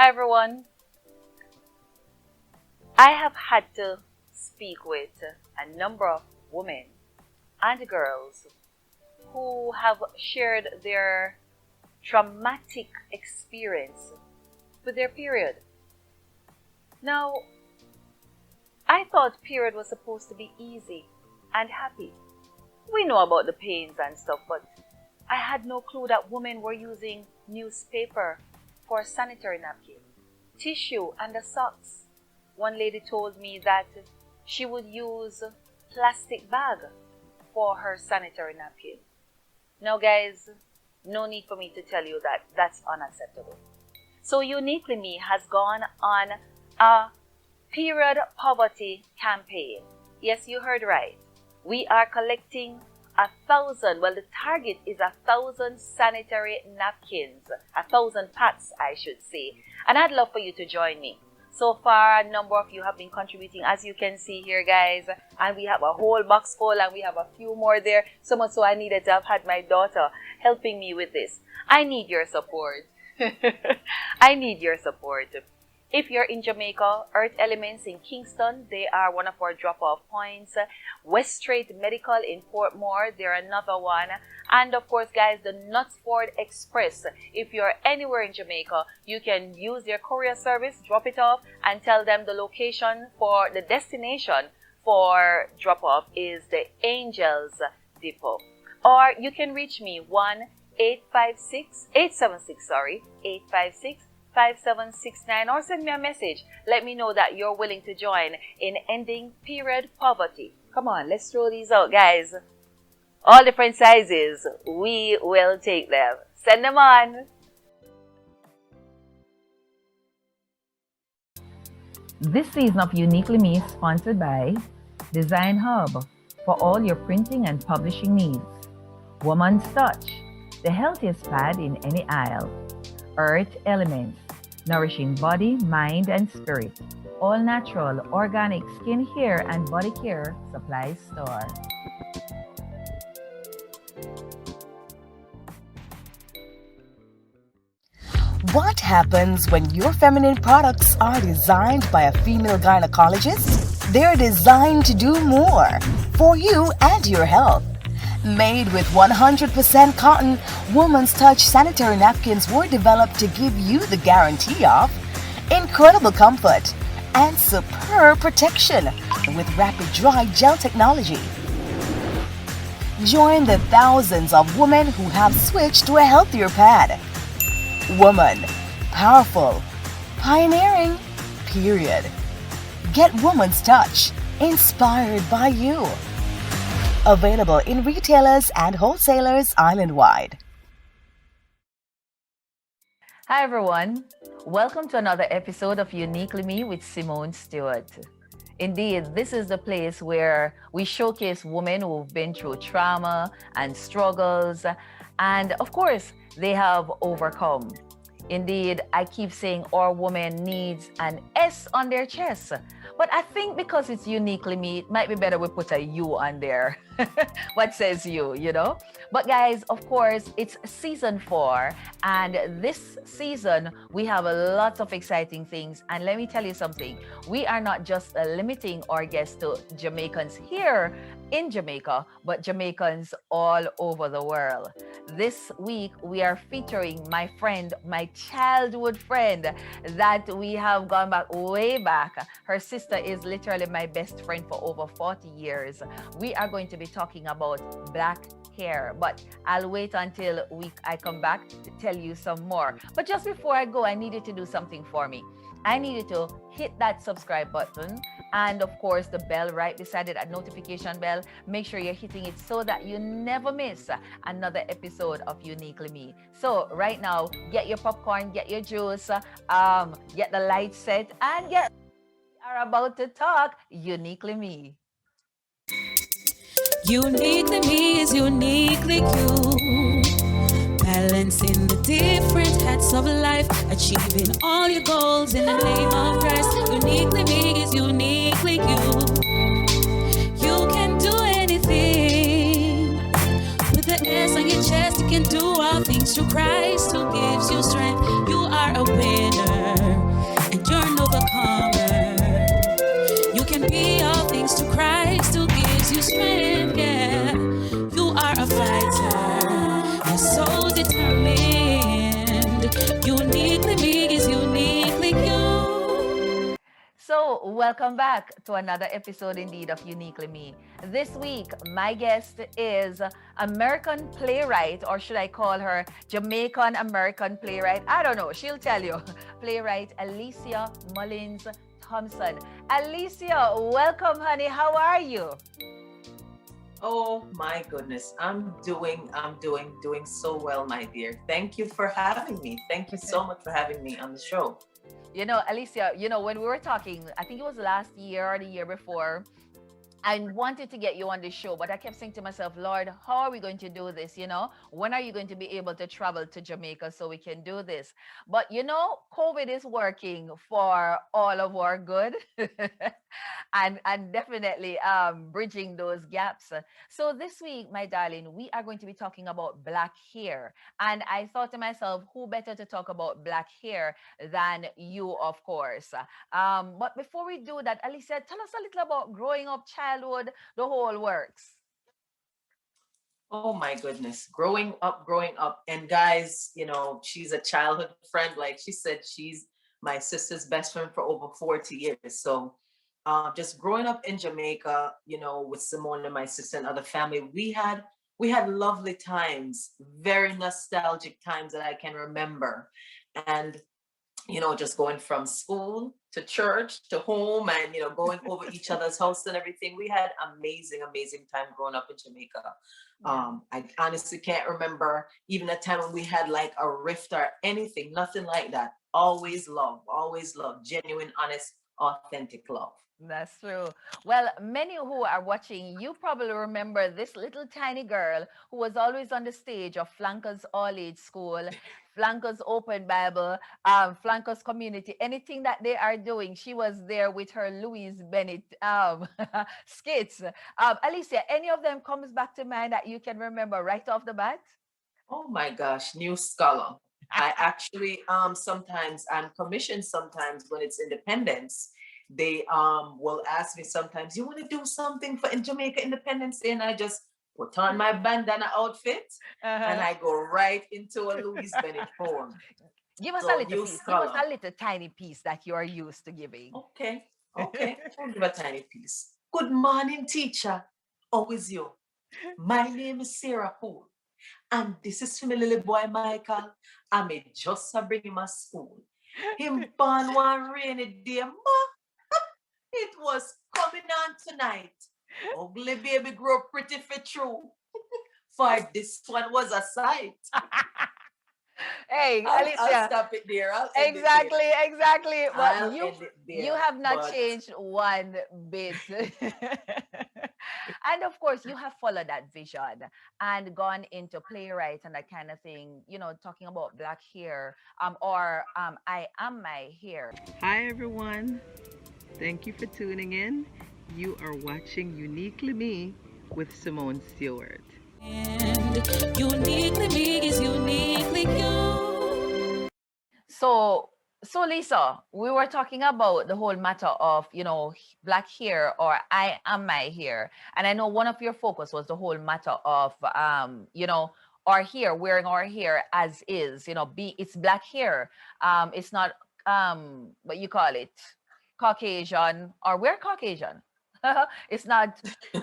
Hi everyone. I have had to speak with a number of women and girls who have shared their traumatic experience with their period. Now, I thought period was supposed to be easy and happy. We know about the pains and stuff, but I had no clue that women were using newspaper for sanitary napkin, tissue and the socks. One lady told me that she would use plastic bag for her sanitary napkin. Now guys, no need for me to tell you that that's unacceptable. So Uniquely Me has gone on a period poverty campaign. Yes, you heard right. We are collecting 1,000, well the target is 1,000 sanitary napkins, 1,000 packs I should say, and I'd love for you to join me. So far, a number of you have been contributing, as you can see here guys, and we have a whole box full and we have a few more there, so much so I needed to have had my daughter helping me with this. I need your support. I need your support. If you're in Jamaica, Earth Elements in Kingston, they are one of our drop-off points. West Strait Medical in Portmore, they're another one. And of course, guys, the Knutsford Express. If you're anywhere in Jamaica, you can use their courier service, drop it off, and tell them the location for the destination for drop-off is the Angels Depot. Or you can reach me 856 5769 or send me a message. Let me know that you're willing to join in ending period poverty. Come on, let's throw these out, guys. All different sizes, we will take them. Send them on. This season of Uniquely Me is sponsored by Design Hub for all your printing and publishing needs. Woman's Touch, the healthiest pad in any aisle. Earth Elements, nourishing body, mind, and spirit. All natural, organic skin, hair, and body care supply store. What happens when your feminine products are designed by a female gynecologist? They're designed to do more for you and your health. Made with 100% cotton, Woman's Touch sanitary napkins were developed to give you the guarantee of incredible comfort and superb protection with rapid dry gel technology. Join the thousands of women who have switched to a healthier pad. Woman, powerful, pioneering, period. Get Woman's Touch, inspired by you. Available in retailers and wholesalers island-wide. Hi everyone, welcome to another episode of Uniquely Me with Simone Stewart. Indeed, this is the place where we showcase women who've been through trauma and struggles, and of course, they have overcome. Indeed, I keep saying our woman needs an S on their chest. But I think because it's Uniquely Me, it might be better we put a U on there. What says you, you know? But guys, of course, it's season 4. And this season, we have a lot of exciting things. And let me tell you something. We are not just limiting our guests to Jamaicans here in Jamaica, but Jamaicans all over the world. This week, we are featuring my friend, my childhood friend that we have gone back way back. Her sister is literally my best friend for over 40 years. We are going to be talking about black hair, but I'll wait until I come back to tell you some more. But just before I go, I need you to do something for me. I need you to hit that subscribe button and of course the bell right beside it, that notification bell. Make sure you're hitting it so that you never miss another episode of Uniquely Me. So right now, get your popcorn, get your juice, get the lights set, and we are about to talk Uniquely Me. Uniquely Me is uniquely you. Balancing the different hats of life, achieving all your goals in the name of Christ. Uniquely Me is uniquely you. You can do anything. With the S on your chest, you can do all things through Christ who gives you strength. You are a winner. welcome back to another episode indeed of Uniquely Me. This week, my guest is American playwright, or should I call her Jamaican American playwright? I don't know, she'll tell you. Playwright Alicia Mullins Thompson. Alicia, welcome, honey. How are you? Oh my goodness, I'm doing so well, my dear. Thank you for having me. Thank you so much for having me on the show. You know, Alicia, when we were talking, I think it was last year or the year before, I wanted to get you on the show, but I kept saying to myself, Lord, how are we going to do this? When are you going to be able to travel to Jamaica so we can do this? But COVID is working for all of our good and definitely bridging those gaps. So this week, my darling, we are going to be talking about Black hair. And I thought to myself, who better to talk about Black hair than you, of course. But before we do that, Alicia, tell us a little about growing up, childhood, the whole works. Oh my goodness, growing up. And guys, she's a childhood friend. Like she said, she's my sister's best friend for over 40 years. So just growing up in Jamaica, with Simone and my sister and other family, we had lovely times, very nostalgic times that I can remember. And just going from school to church to home and, going over each other's house and everything. We had amazing time growing up in Jamaica. I honestly can't remember even a time when we had like a rift or anything, nothing like that. Always love, genuine, honest, authentic love. That's true. Well, many who are watching, you probably remember this little tiny girl who was always on the stage of Flankers All Age School, Flankers Open Bible, Flankers Community, anything that they are doing. She was there with her Louise Bennett skits. Alicia, any of them comes back to mind that you can remember right off the bat? Oh my gosh, New Scholar. I actually sometimes I'm commissioned sometimes when it's Independence. They will ask me sometimes, you want to do something for in Jamaica Independence Day? And I just put on my bandana outfit and I go right into a Louise Bennett poem. Give us a little piece. Give us a little tiny piece that you are used to giving. Okay. I'll give a tiny piece. Good morning, teacher. How is you? My name is Sarah Poole. And this is for my little boy, Michael. I may just bring him to school. Him born one rainy day, it was coming on tonight. Ugly baby grow pretty for true. For this one was a sight. Hey, Alicia. I'll stop it there. Exactly. But you have not changed one bit. And of course, you have followed that vision and gone into playwright and that kind of thing, talking about Black hair I Am My Hair. Hi, everyone. Thank you for tuning in. You are watching Uniquely Me with Simone Stewart. And uniquely me is uniquely you. So Lisa, we were talking about the whole matter of, Black hair or I Am My Hair. And I know one of your focus was the whole matter of, our hair, wearing our hair as is, it's Black hair. It's not, what you call it, Caucasian, or we're Caucasian. It's not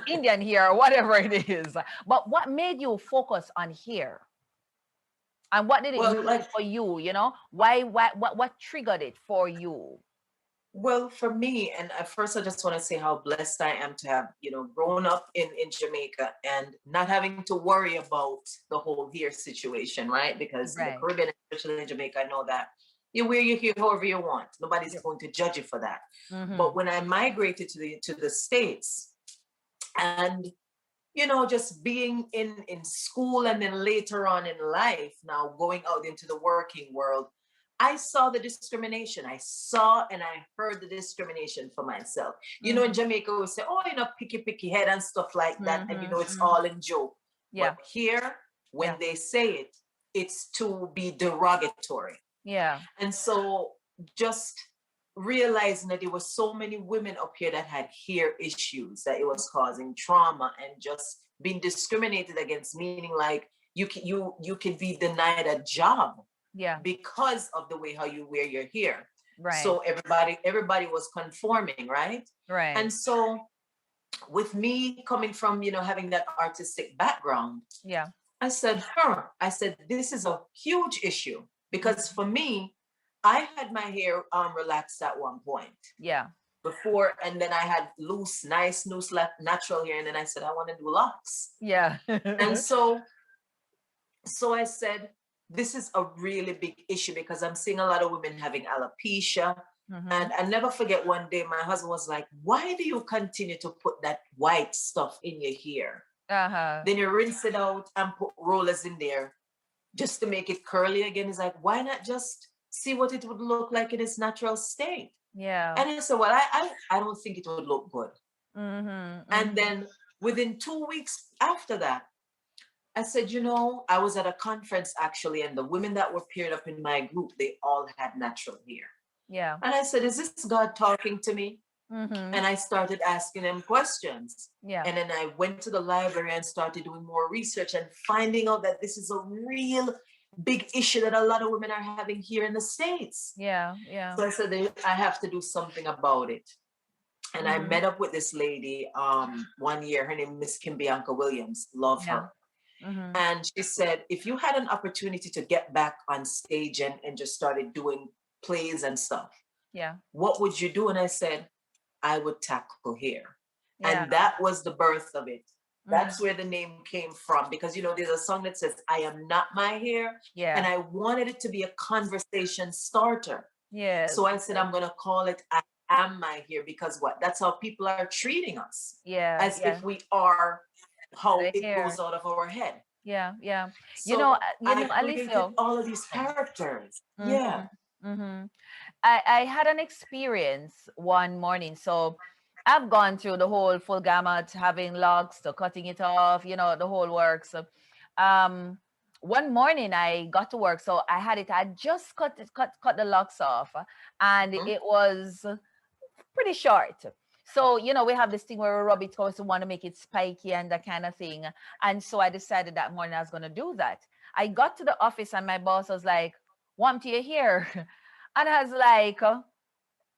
Indian hair or whatever it is. But what made you focus on hair? And what did it do for you? Why? What triggered it for you? Well, for me, and at first I just want to say how blessed I am to have, grown up in Jamaica and not having to worry about the whole hair situation, right? Because in the Caribbean, especially in Jamaica, I know that you wear your hair however you want. Nobody's going to judge you for that. Mm-hmm. But when I migrated to the States and, just being in school and then later on in life, now going out into the working world, I saw the discrimination. I saw and I heard the discrimination for myself. Mm-hmm. In Jamaica, we say, picky head and stuff like that. And, it's all in joke. Yeah. But here, when they say it, it's to be derogatory. Yeah. And so just realizing that there were so many women up here that had hair issues, that it was causing trauma and just being discriminated against, meaning like you can be denied a job because of the way how you wear your hair. Right. So everybody was conforming, right? Right. And so with me coming from, having that artistic background, Yeah. I said, I said, this is a huge issue because Mhm. for me, I had my hair relaxed at one point Yeah. before, and then I had nice, loose, natural hair, and then I said I want to do locks, Yeah. and so I said, this is a really big issue because I'm seeing a lot of women having alopecia. Mhm. And I never forget one day my husband was like, why do you continue to put that white stuff in your hair? Uh-huh. Then you rinse it out and put rollers in there just to make it curly again. He's like, why not just see what it would look like in its natural state? Yeah. And I said, well, I don't think it would look good. Mhm. And Mhm. then within 2 weeks after that, I said, I was at a conference actually, and the women that were paired up in my group, they all had natural hair. Yeah. And I said, is this God talking to me? And Mhm. I started asking them questions. Yeah. And then I went to the library and started doing more research and finding out that this is a real big issue that a lot of women are having here in the States. Yeah. Yeah. So I said, I have to do something about it. And I Mhm. met up with this lady one year. Her name is Miss Kim Bianca Williams. Love Yeah. her. Mhm. And she said, if you had an opportunity to get back on stage and just started doing plays and stuff, Yeah. what would you do? And I said, I would tackle hair. And Yeah. that was the birth of it. That's Mhm. where the name came from. Because, there's a song that says, I am not my hair. And Yeah. I wanted it to be a conversation starter. Yes. So I said, I'm going to call it I am my hair because what? That's how people are treating us, Yeah. as Yeah. if we are how The it hair. goes out of our head. Yeah. Yeah. So I created Alicia. all of these characters. Yeah. Mhm. Mhm. I had an experience one morning. So I've gone through the whole full gamut, having locks to cutting it off, the whole works. So, um, one morning I got to work, so I just cut the locks off, and Mhm. it was pretty short. So, we have this thing where we rub it because we want to make it spiky and that kind of thing. And so I decided that morning I was going to do that. I got to the office and my boss was like, "Want to your hair?" And I was like,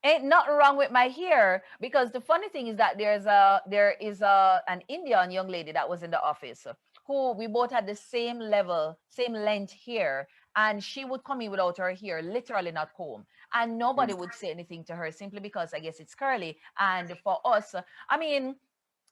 ain't nothing wrong with my hair, because the funny thing is that there is an Indian young lady that was in the office who we both had the same level, same length hair, and she would come in without her hair literally not comb, and nobody would say anything to her simply because I guess it's curly. And for us, I mean,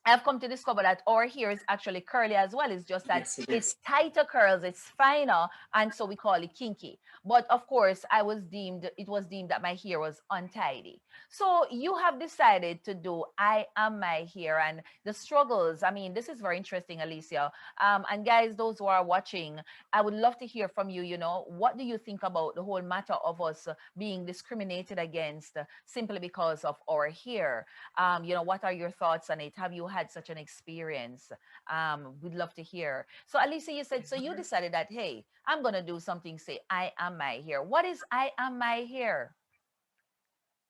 I've come to discover that our hair is actually curly as well. It's just that Yes, it it's is. tighter curls, it's finer, and so we call it kinky. But of course, it was deemed that my hair was untidy. So you have decided to do I Am My Hair, and the struggles. I mean, this is very interesting, Alicia. And guys, those who are watching, I would love to hear from you. What do you think about the whole matter of us being discriminated against simply because of our hair? What are your thoughts on it? Have you had such an experience? We'd love to hear. So, Alicia, you said, so you decided that, hey, I'm going to do something, say, I am my hair. What is I am my hair?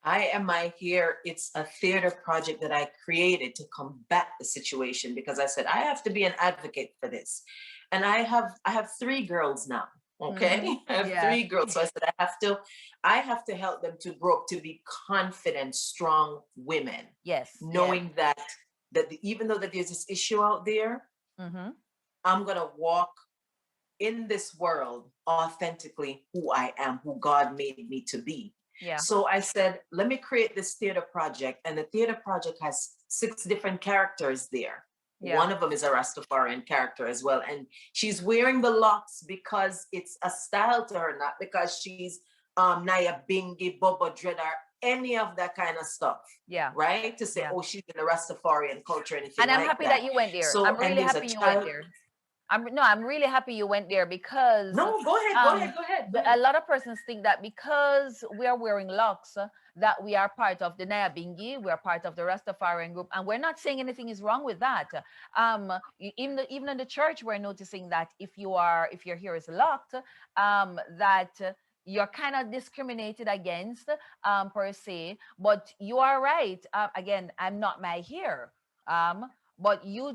I Am My Here. It's a theater project that I created to combat the situation because I said I have to be an advocate for this. And I have three girls now. Okay. Mm-hmm. I have Yeah. three girls. So I said I have to help them to grow up to be confident, strong women, Yes. Yes. knowing that even though that there's this issue out there, Mm-hmm. I'm gonna walk in this world authentically who I am, who God made me to be. Yeah. So I said, let me create this theater project. And the theater project has 6 different characters there. Yeah. One of them is a Rastafarian character as well. And she's wearing the locks because it's a style to her, not because she's Naya Bingi, Bobo Dread, or any of that kind of stuff. Yeah. Right? To say, Yeah. oh, she's in the Rastafarian culture, anything And I'm like happy that that. you went there. So, I'm and really there's a happy you went child. there. I'm really happy you went there because No, go ahead, go ahead, go ahead, go a ahead. lot of persons think that because we are wearing locks, that we are part of the Nyabingi, we are part of the Rastafarian group, and we're not saying anything is wrong with that. Even in the church, we're noticing that if your hair is locked, that you're kind of discriminated against, per se. But you are right. Again, I'm not my hair. But you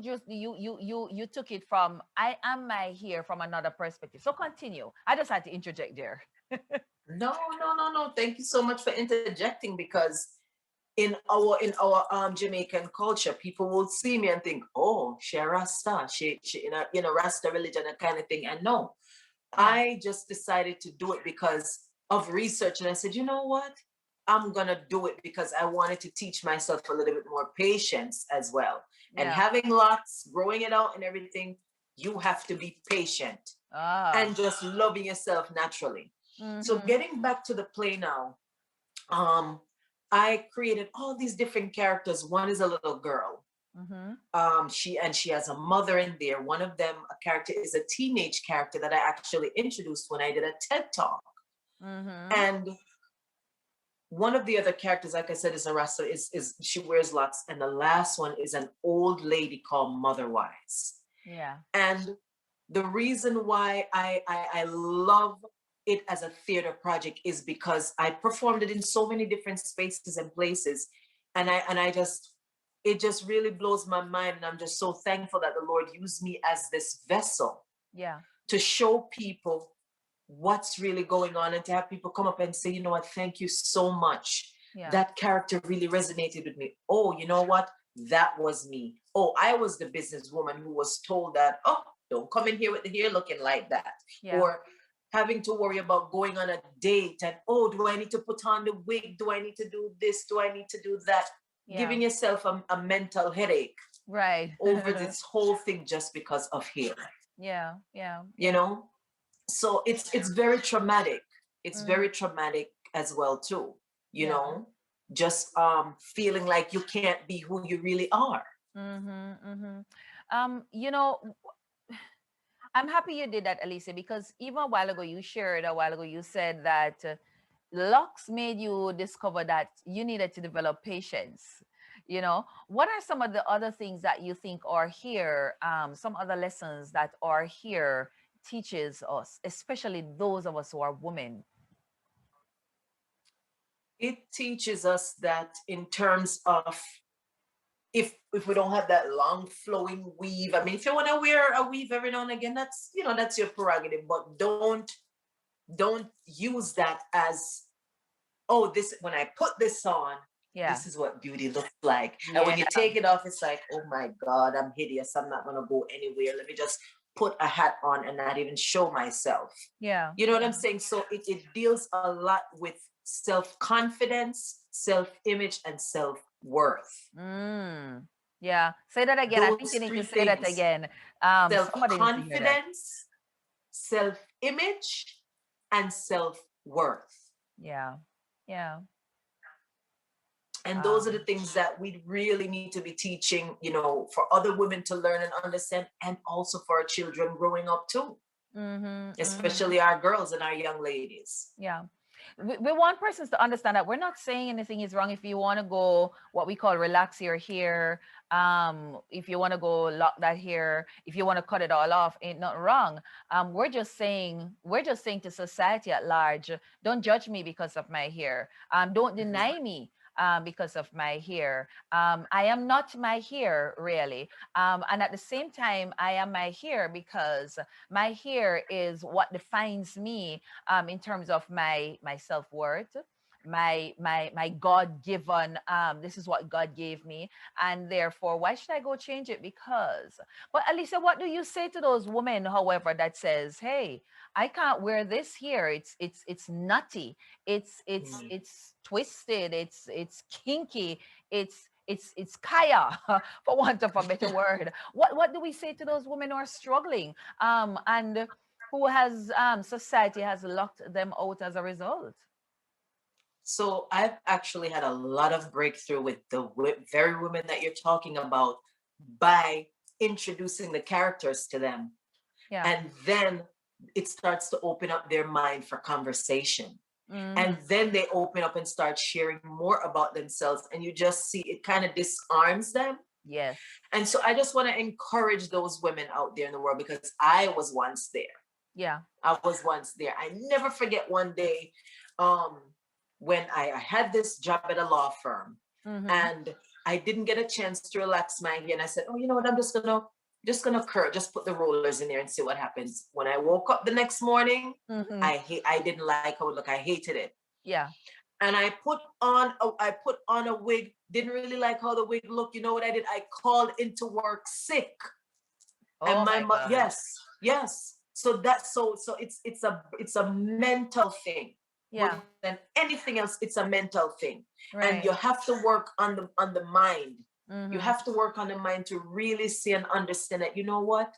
took it from I am my here from another perspective. So continue. I just had to interject there. No. Thank you so much for interjecting, because in our Jamaican culture, people will see me and think, oh, she a Rasta, she in a Rasta religion, that kind of thing. And no, I just decided to do it because of research. And I said, you know what? I'm gonna do it because I wanted to teach myself a little bit more patience as well. And having locks, growing it out and everything, you have to be patient and just loving yourself naturally. So getting back to the play now, I created all these different characters. One is a little girl. She has a mother in there. One of them, a character, is a teenage character that I actually introduced when I did a TED talk. And one of the other characters, like I said, is a Rasta, is she wears locks, and the last one is an old lady called Mother Wise. And the reason why I love it as a theater project is because I performed it in so many different spaces and places, and it just really blows my mind, and I'm just so thankful that the Lord used me as this vessel to show people what's really going on, and to have people come up and say, you know what, thank you so much. That character really resonated with me. Oh, you know what? That was me. Oh, I was the businesswoman who was told that, oh, don't come in here with the hair looking like that. Or having to worry about going on a date and, oh, do I need to put on the wig? Do I need to do this? Do I need to do that? Giving yourself a mental headache over this whole thing just because of hair. You know? So it's very traumatic. It's very traumatic as well too. You know, just feeling like you can't be who you really are. You know, I'm happy you did that, Alicia, because even a while ago you said that Lux made you discover that you needed to develop patience. You know, what are some of the other things that you think are here, some other lessons that are here teaches us, especially those of us who are women? It teaches us that in terms of, if we don't have that long flowing weave, I mean, if you want to wear a weave every now and again, that's, you know, that's your prerogative, but don't use that as, oh, this, when I put this on, this is what beauty looks like. And when you take it off, it's like, oh my God, I'm hideous. I'm not going to go anywhere. Let me just put a hat on and not even show myself. You know what I'm saying? So it deals a lot with self-confidence, self-image, and self-worth. Say that again. Those I think you need to say things. that again. Self-confidence, self-image, and self-worth. And those are the things that we really need to be teaching, you know, for other women to learn and understand, and also for our children growing up too. Especially our girls and our young ladies. We want persons to understand that we're not saying anything is wrong if you want to go what we call relax your hair, if you want to go lock that hair, if you want to cut it all off, ain't nothing wrong. We're just saying to society at large, don't judge me because of my hair. Don't deny me because of my hair. I am not my hair, really. And at the same time, I am my hair because my hair is what defines me in terms of my self-worth, my God-given, this is what God gave me, and therefore why should I go change it? Because, but Alicia, what do you say to those women, however, that says, hey, I can't wear this here, it's nutty, it's twisted, it's kinky, it's kaya, for want of a better word. What do we say to those women who are struggling and who has society has locked them out as a result? So I've actually had a lot of breakthrough with the very women that you're talking about by introducing the characters to them. And then it starts to open up their mind for conversation. And then they open up and start sharing more about themselves. And you just see it kind of disarms them. And so I just want to encourage those women out there in the world, because I was once there. I was once there. I never forget one day, when I had this job at a law firm, and I didn't get a chance to relax my hair. And I said, oh, you know what? I'm just going to just gonna just put the rollers in there and see what happens. When I woke up the next morning, I didn't like how it looked. I hated it. Yeah. And I put on a wig, didn't really like how the wig looked. You know what I did? I called into work sick. Oh, And my God. yes. So that's so it's a mental thing. Yeah. More than anything else, it's a mental thing. Right. And you have to work on the mind. You have to work on the mind to really see and understand that, you know what?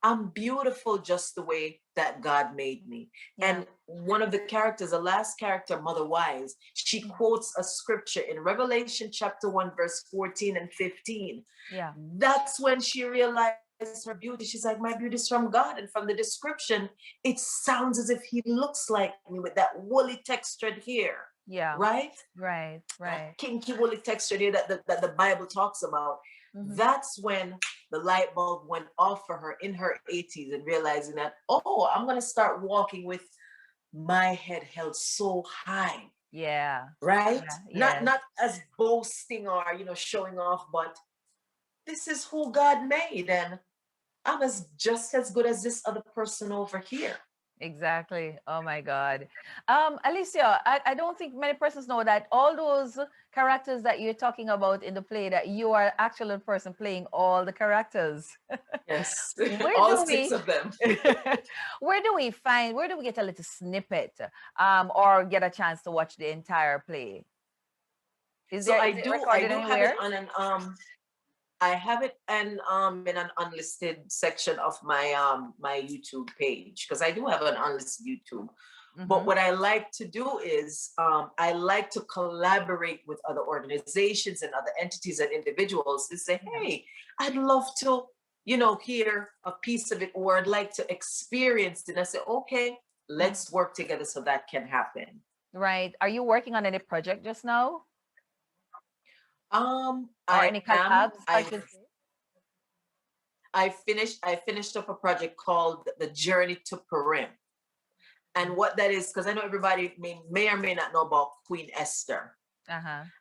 I'm beautiful just the way that God made me. Yeah. And one of the characters, the last character, Mother Wise, she quotes a scripture in Revelation chapter 1, verse 14 and 15. Yeah. That's when she realized her beauty. She's like, my beauty is from God. And from the description, it sounds as if he looks like me with that woolly textured hair. Yeah. Right? Right. That kinky woolly textured hair that the Bible talks about. That's when the light bulb went off for her in her 80s and realizing that, oh, I'm going to start walking with my head held so high. Yeah. Right? Yeah. Not as boasting or, showing off, but this is who God made. And I'm just as good as this other person over here. Exactly. Oh my God. Alicia, I don't think many persons know that all those characters that you're talking about in the play, that you are actually the person playing all the characters. Yes. Where all do 6 of them. where do we get a little snippet or get a chance to watch the entire play? I is it do recorded have anywhere? it on an I have it in an unlisted section of my YouTube page, because I do have an unlisted YouTube. But what I like to do is I like to collaborate with other organizations and other entities and individuals to say, hey, I'd love to, hear a piece of it, or I'd like to experience it. And I say, okay, let's work together so that can happen. Right. Are you working on any project just now? Or any collabs? I finished up a project called The Journey to Purim. And what that is, because I know everybody may or may not know about Queen Esther.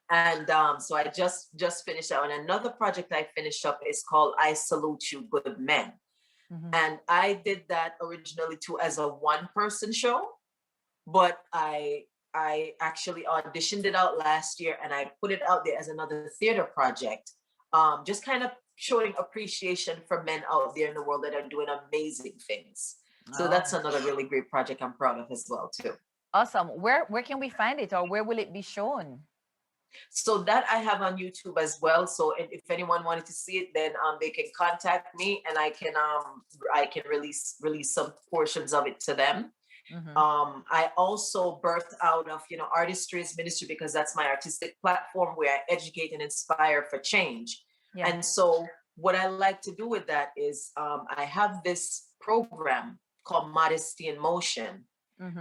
And so I just finished that. And another project I finished up is called I Salute You, Good Men. And I did that originally too as a one-person show, but I actually auditioned it out last year and I put it out there as another theater project. Just kind of showing appreciation for men out there in the world that are doing amazing things. So that's another really great project I'm proud of as well too. Awesome. Where can we find it, or where will it be shown? So that I have on YouTube as well. So if anyone wanted to see it, then they can contact me and I can release some portions of it to them. I also birthed out of Artistry's ministry, because that's my artistic platform where I educate and inspire for change. And so what I like to do with that is I have this program called Modesty in Motion.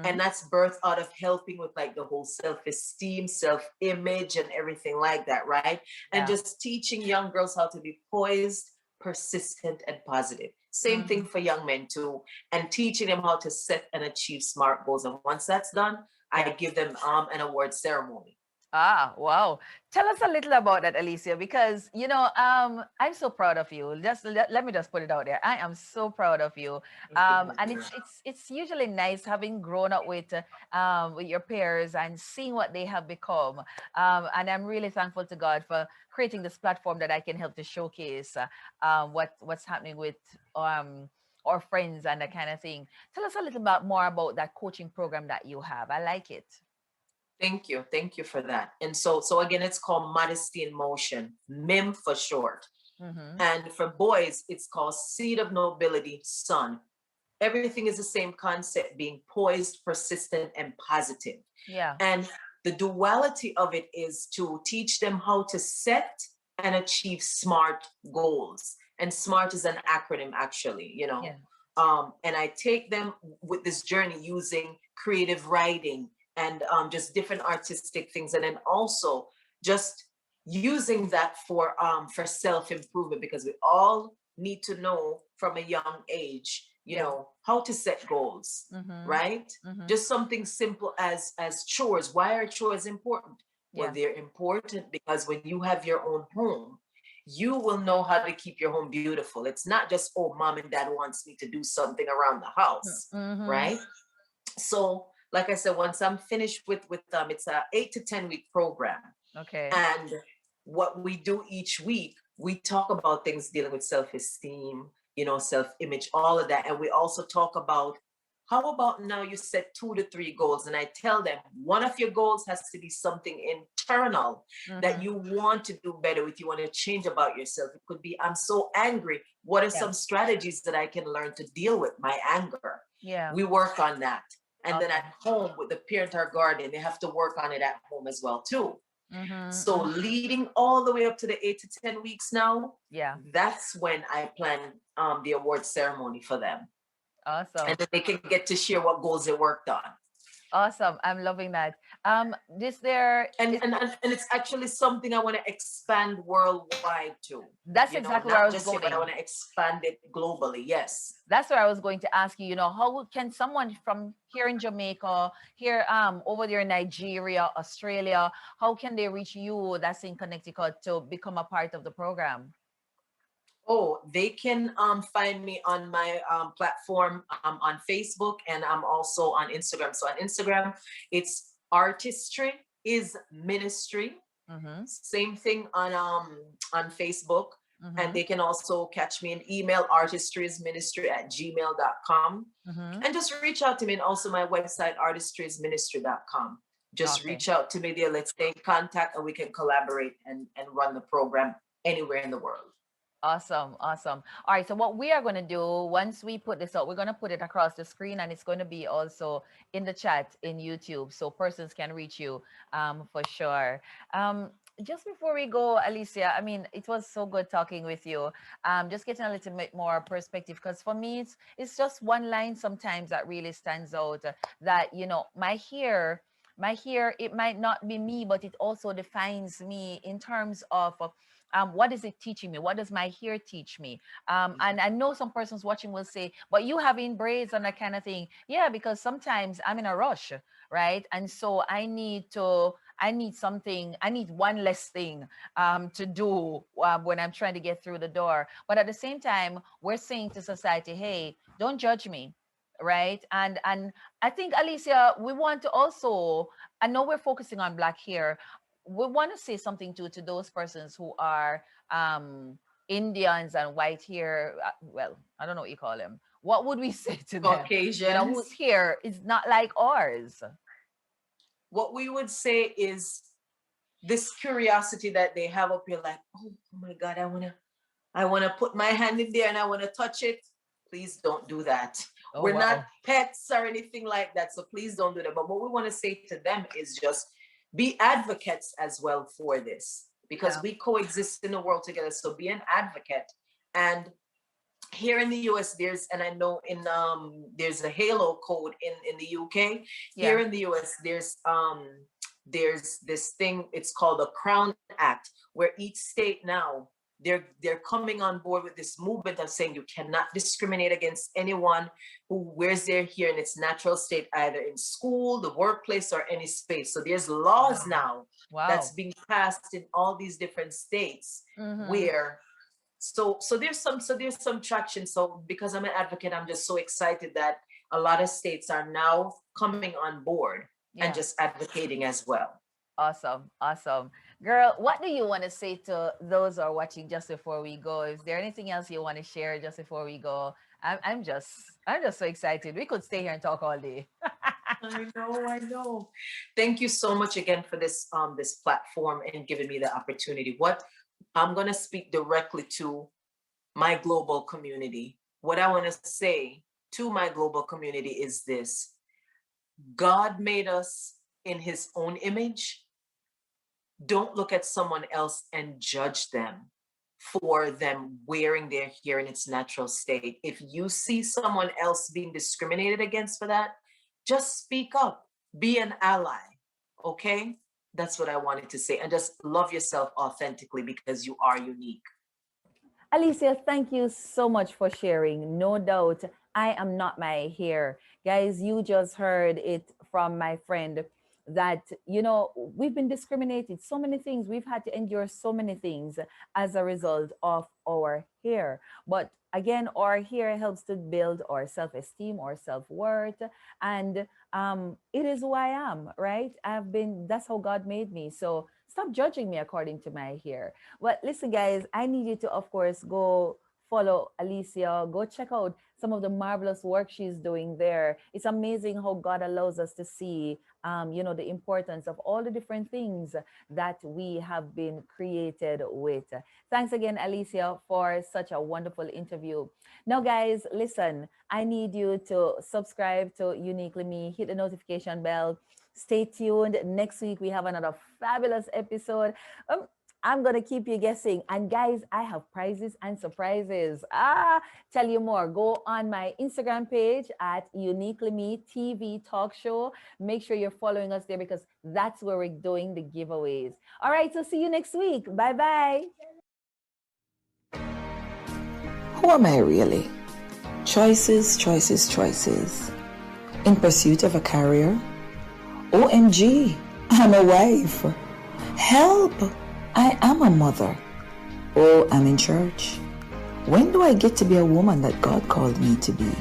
And that's birthed out of helping with like the whole self-esteem, self-image and everything like that, right? And just teaching young girls how to be poised, persistent, and positive. Same thing for young men too. And teaching them how to set and achieve SMART goals. And once that's done, I give them an award ceremony. Ah, wow. Tell us a little about that, Alicia, because, I'm so proud of you. Just let me just put it out there. I am so proud of you. And it's usually nice having grown up with your peers and seeing what they have become. And I'm really thankful to God for creating this platform that I can help to showcase what's happening with our friends and that kind of thing. Tell us a little bit more about that coaching program that you have. I like it. Thank you for that. And so again, it's called Modesty in Motion, MIM for short. And for boys, it's called Seed of Nobility, SON. Everything is the same concept, being poised, persistent, and positive. Yeah. And the duality of it is to teach them how to set and achieve SMART goals. And SMART is an acronym, actually, and I take them with this journey using creative writing and just different artistic things. And then also just using that for self-improvement, because we all need to know from a young age, how to set goals, right? Just something simple as chores. Why are chores important? Well, they're important because when you have your own home, you will know how to keep your home beautiful. It's not just, oh, mom and dad wants me to do something around the house, right? So, like I said, once I'm finished with them, it's a 8 to 10 week program. Okay. And what we do each week, we talk about things dealing with self-esteem, you know, self-image, all of that. And we also talk about, how about now you set 2 to 3 goals? And I tell them, one of your goals has to be something internal that you want to do better with, you want to change about yourself. It could be, I'm so angry. What are some strategies that I can learn to deal with my anger? Yeah. We work on that. And then at home with the parent or guardian, they have to work on it at home as well too. So leading all the way up to the 8 to 10 weeks now, that's when I plan the award ceremony for them. Awesome. And then they can get to share what goals they worked on. Awesome. I'm loving that. And it's actually something I want to expand worldwide too. That's exactly where I was going. But I want to expand it globally. Yes. That's where I was going to ask you, you know, how can someone from here in Jamaica, here over there in Nigeria, Australia, how can they reach you that's in Connecticut to become a part of the program? Oh, they can find me on my platform on Facebook, and I'm also on Instagram. So on Instagram, it's Artistry is Ministry. Same thing on Facebook. And they can also catch me in email, artistrysministry@gmail.com. And just reach out to me. And also my website, artistrysministry.com. Just reach out to me there. Let's stay in contact and we can collaborate and run the program anywhere in the world. Awesome. Awesome. All right. So what we are going to do once we put this out, we're going to put it across the screen, and it's going to be also in the chat in YouTube, so persons can reach you for sure. Just before we go, Alicia, I mean, it was so good talking with you. Just getting a little bit more perspective, because for me, it's just one line sometimes that really stands out, that, you know, my hair, it might not be me, but it also defines me in terms of what is it teaching me? What does my hair teach me? And I know some persons watching will say, but you having braids and that kind of thing. Yeah, because sometimes I'm in a rush, right? And so I need one less thing to do when I'm trying to get through the door. But at the same time, we're saying to society, hey, don't judge me. Right. And I think, Alicia, we want to also, I know we're focusing on Black hair. We want to say something to those persons who are Indians and white hair. Well, I don't know what you call them. What would we say to them? Caucasians. You know, whose hair is not like ours. What we would say is this curiosity that they have up here, like, oh my God, I wanna put my hand in there and I wanna touch it. Please don't do that. We're not pets or anything like that, so please don't do that. But what we want to say to them is just be advocates as well for this, because we coexist in the world together. So be an advocate. And here in the US, and I know in there's a Halo code in the UK. Here in the US, there's this thing, it's called the Crown Act, where each state now they're coming on board with this movement of saying you cannot discriminate against anyone who wears their hair in its natural state, either in school, the workplace, or any space. So there's laws now that's being passed in all these different states where so there's some traction. So because I'm an advocate, I'm just so excited that a lot of states are now coming on board and just advocating as well. Awesome. Girl, what do you want to say to those who are watching just before we go? Is there anything else you want to share just before we go? I'm just so excited. We could stay here and talk all day. I know. Thank you so much again for this platform and giving me the opportunity. What I'm going to speak directly to my global community. What I want to say to my global community is this: God made us in his own image. Don't look at someone else and judge them for them wearing their hair in its natural state. If you see someone else being discriminated against for that, just speak up, be an ally, okay? That's what I wanted to say. And just love yourself authentically, because you are unique. Alicia, thank you so much for sharing. No doubt, I am not my hair. Guys, you just heard it from my friend. that, we've been discriminated, so many things. We've had to endure so many things as a result of our hair. But again, our hair helps to build our self-esteem, our self-worth. And it is who I am, right? That's how God made me. So stop judging me according to my hair. But listen, guys, I need you to, of course, go follow Alicia. Go check out some of the marvelous work she's doing there. It's amazing how God allows us to see, the importance of all the different things that we have been created with. Thanks again, Alicia, for such a wonderful interview. Now, guys, listen, I need you to subscribe to Uniquely Me, hit the notification bell. Stay tuned. Next week, we have another fabulous episode. I'm going to keep you guessing. And guys, I have prizes and surprises. Tell you more. Go on my Instagram page at Uniquely Me TV Talk Show. Make sure you're following us there because that's where we're doing the giveaways. All right, so see you next week. Bye-bye. Who am I really? Choices, choices, choices. In pursuit of a career? OMG, I'm a wife. Help! I am a mother. Oh, I'm in church. When do I get to be a woman that God called me to be?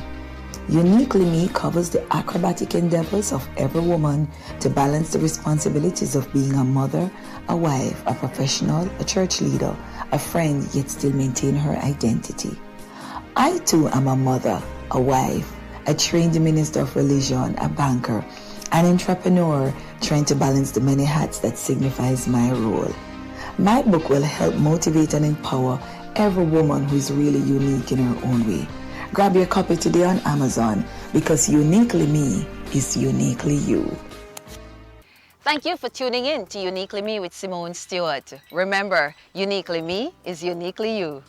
Uniquely Me covers the acrobatic endeavors of every woman to balance the responsibilities of being a mother, a wife, a professional, a church leader, a friend, yet still maintain her identity. I too am a mother, a wife, a trained minister of religion, a banker, an entrepreneur trying to balance the many hats that signifies my role. My book will help motivate and empower every woman who is really unique in her own way. Grab your copy today on Amazon because Uniquely Me is uniquely you. Thank you for tuning in to Uniquely Me with Simone Stewart. Remember, Uniquely Me is uniquely you.